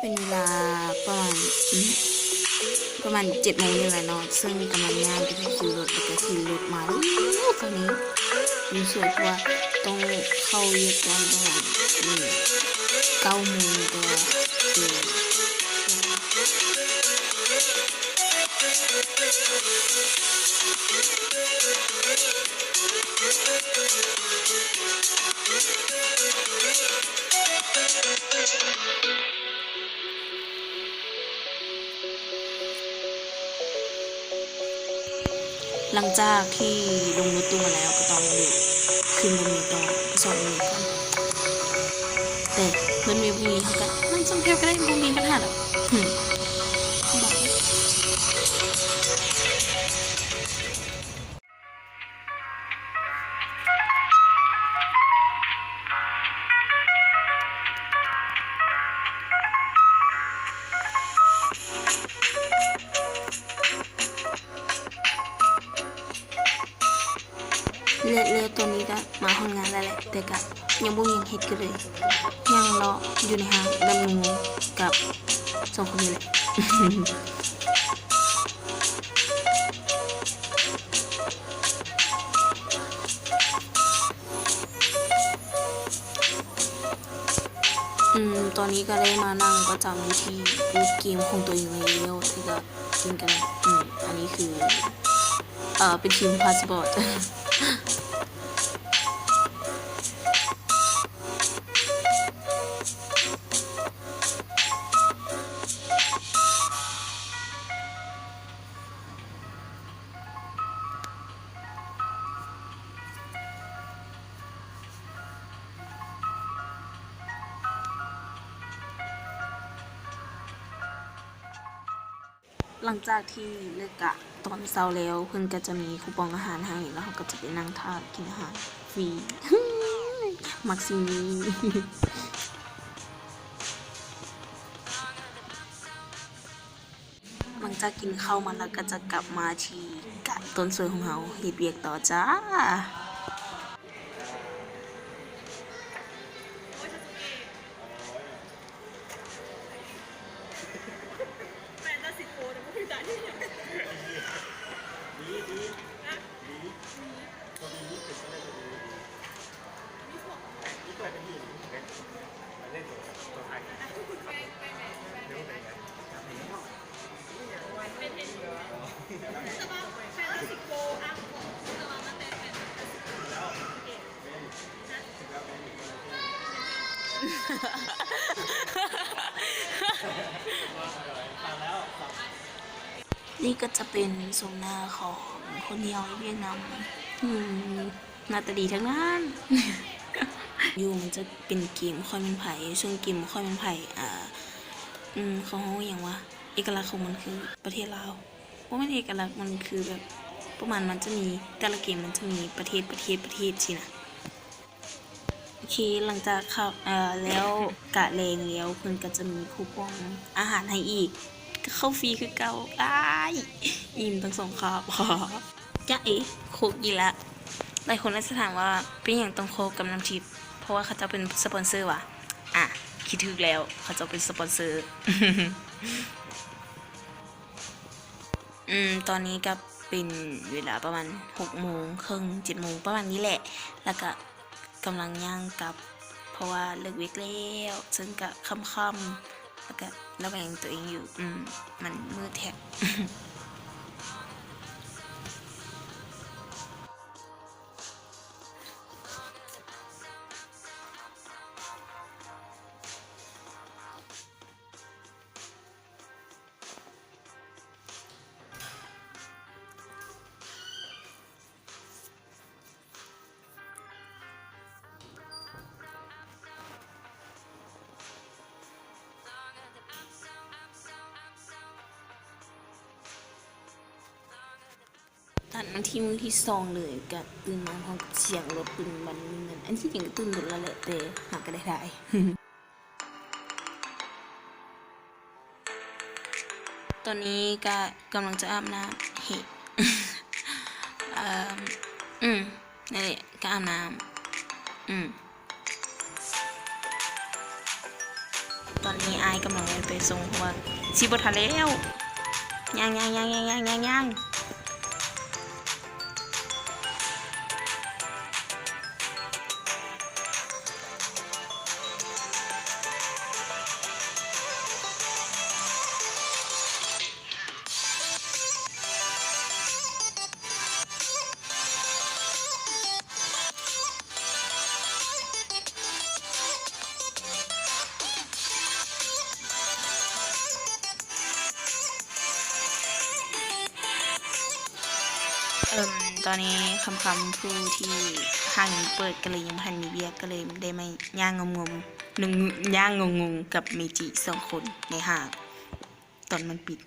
เป็นเวลาประมาณ7 โมงนี่แหละเนาะซึ่งกำลังย่างไปที่คิวรถแล้วก็ขี่รถมาแล้วตอนนี้มีสวยเพราะว่าต้องเข้าเย็ดกันประมาณ9 โมงตัวหลังจากที่ลงรถตู้มาแล้วก็ต้องขึ้นบนมีต่อ2 มื้อก่อนแต่เพื่อนมีพรุ่งนี้เขาก็นั่งส่งแถวก็ได้พรุ่งนี้ปัญหาหรอกเละตัวนี้ก็มาทำงานแล้วแหละแต่ก็ยังบ่ยังเฮ็ดกันเลยยังรออยู่ในห้างดำรงกับ2 คนนี้แหละตอนนี้ก็ได้มานั่งประจำอยู่ที่บูธเกมของตัวเองแล้วที่ก็กินกันอันนี้คือเป็นทีมพาสปอร์ตหลังจากที่เลิกกะตอนเช้าแล้วเพิ่นก็จะมีคูปองอาหารให้แล้วเขาก็จะไปนั่งทานกินอาหารฟรีมักซิมีหลังจากกินข้าวมาแล้วก็จะกลับมาที่กะต้นสวยของเราเฮ็ดเวียกต่อจ้านี่ก็จะเป็นทรงหน้าของคนเดียวเวียดนามหน้าตาดีทั้งนั้นอยู่มันจะเป็นเกมค่อยเป็นไผ่ซึ่งเกมค่อยเป็นไผ่เขาอย่างว่าเอกลักษณ์ของมันคือประเทศลาวว่ามันเอกลักษณ์มันคือแบบประมาณมันจะมีแต่ละเกมมันจะมีประเทศสินะโอเคหลังจากขับแล้วกะเลงแล้วเพิ่นก็จะมีคูปองอาหารให้อีกก็เข้าฟรีคือเก่าอิ่มทั้ง2 คาบจ้าเอ๋โคกอีละหลายคนอาจจะถามว่าเป็นอย่างต้องโคกกับน้ำทิพย์เพราะว่าเขาจะเป็นสปอนเซอร์ว่ะคิดถึกแล้วเขาจะเป็นสปอนเซอร์ตอนนี้ก็เป็นเวลาประมาณ6 โมงครึ่ง7 โมงประมาณนี้แหละแล้วก็กำลังย่างกลับเพราะว่าเลิกเวกแล้วซึ่งก็ค่ำๆแล้วก็ระแวงตัวเองอยู่มันมืดแทบตัดมาที่มือที่2เลยกับตื่นมาพร้อมกับเสียงรถตื่นบันนั้นอันที่จริงก็ตื่นหมดแล้วแหละแต่หากก็ได้ตอนนี้ก็กำลังจะอาบน้ำนั่นแหละก็อาบน้ำ ตอนนี้อายกำลังไปส่งเพราะว่าสิบทันแล้วย่างตอนนี้คำผู้ที่ห้างเปิดก็เลยยังพันมีเบียกก็เลยได้มาย่างงงหนึ่งย่างงงกับเมจิ2 คนในห้างตอนมันปิด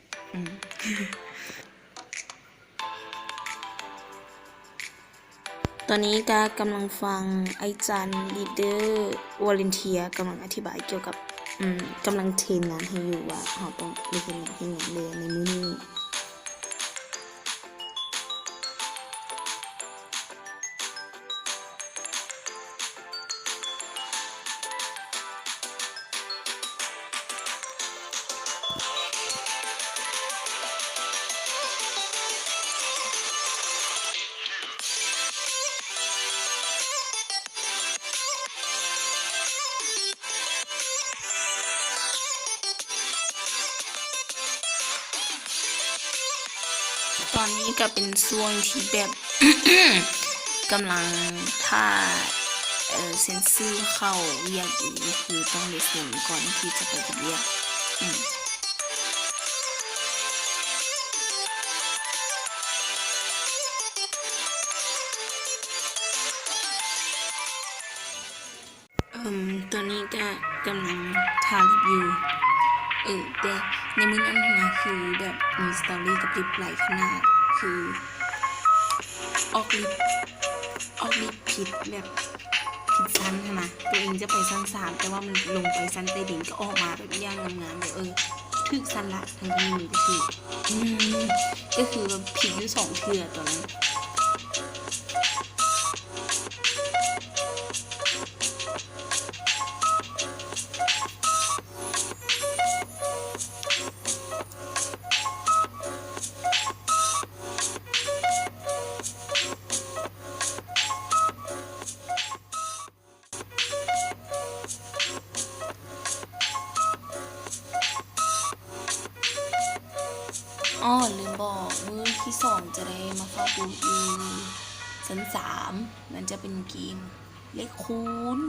ตอนนี้ก็กำลังฟังไอจันลีดเดอร์วอลเนเทียกำลังอธิบายเกี่ยวกับกำลังเทรนงานให้อยู่ว่าเราต้องเรียนงานให้อย่างเรียนในมื้อนี้ตอนนี้ก็เป็นช่วงที่แบบ กำลังถ้าเซนซิลเข้าเรียกอีกคือต้องเรียนก่อนที่จะไปเรียกตอนนี้ก็กำลังถ่ายรีวิวแต่ในมื้อนั้นนะคือแบบมีสตอรี่กับลิปหลายขนาดคือออกลิปผิดแบบผิดชั้นใช่ไหมตัวเองจะไปชั้น3แต่ว่ามันลงไปชั้นใต้ดินก็ออกมาแบบย่างงามๆเลยถึกชั้นละทั้งที่มันก็คือแบบผิดอยู่2 เทื่อตอนนั้นลืมบอกมื้อที่2จะได้มาเข้าดูอยู่ชั้น3มันจะเป็นเกมเลขคูณ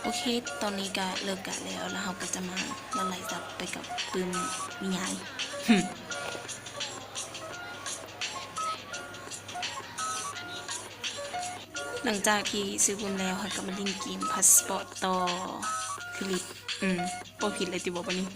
โอเคตอนนี้ก็เลิกกะแล้วเราก็จะมาละลายซับไปกับปืนนิยาย หลังจากที่ซื้อบุญแล้วค่ะก็มาเล่นเกมพาสปอร์ตต่อคือลิปบ่ผิดเลยติบอกวันนี้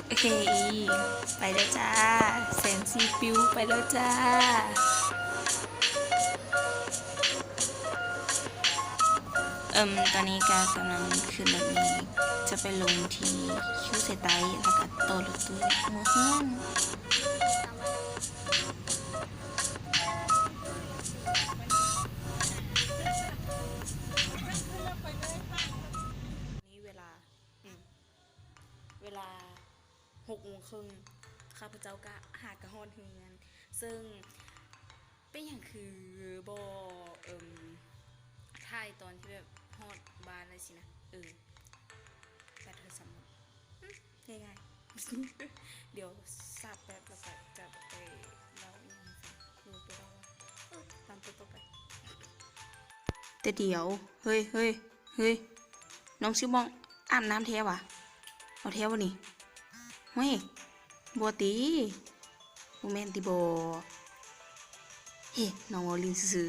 โอเคไปแล้วจ้าแสนซีปิวไปแล้วจ้าตอนนี้ก็กำลังขึ้นรถเมล์จะไปลงที่คิวเซไตแล้วก็ต่อรถตู้หัวห้องนี่เวลา6:30ข้าพเจ้าก็หากระหอนเฮือนซึ่งเป็นอย่างคือบถ่ายตอนที่แบบฮอดบ้านเลยสินะแต่เธอสมมติง่ายๆ เดี๋ยวทราบแบบแล้วก็จะไปเล่าอย่างนี้ฟังดูตัวเราว่าตามตัวต่อไป แต่เดี๋ยวเฮ้ยเฮ้ยเฮ้ยน้องซิวมองอาบน้ำแท้วะเอาแท้วะนี่เฮ้ยบัวตีโมเมนติโบเฮ้น้องวอลินซื่อ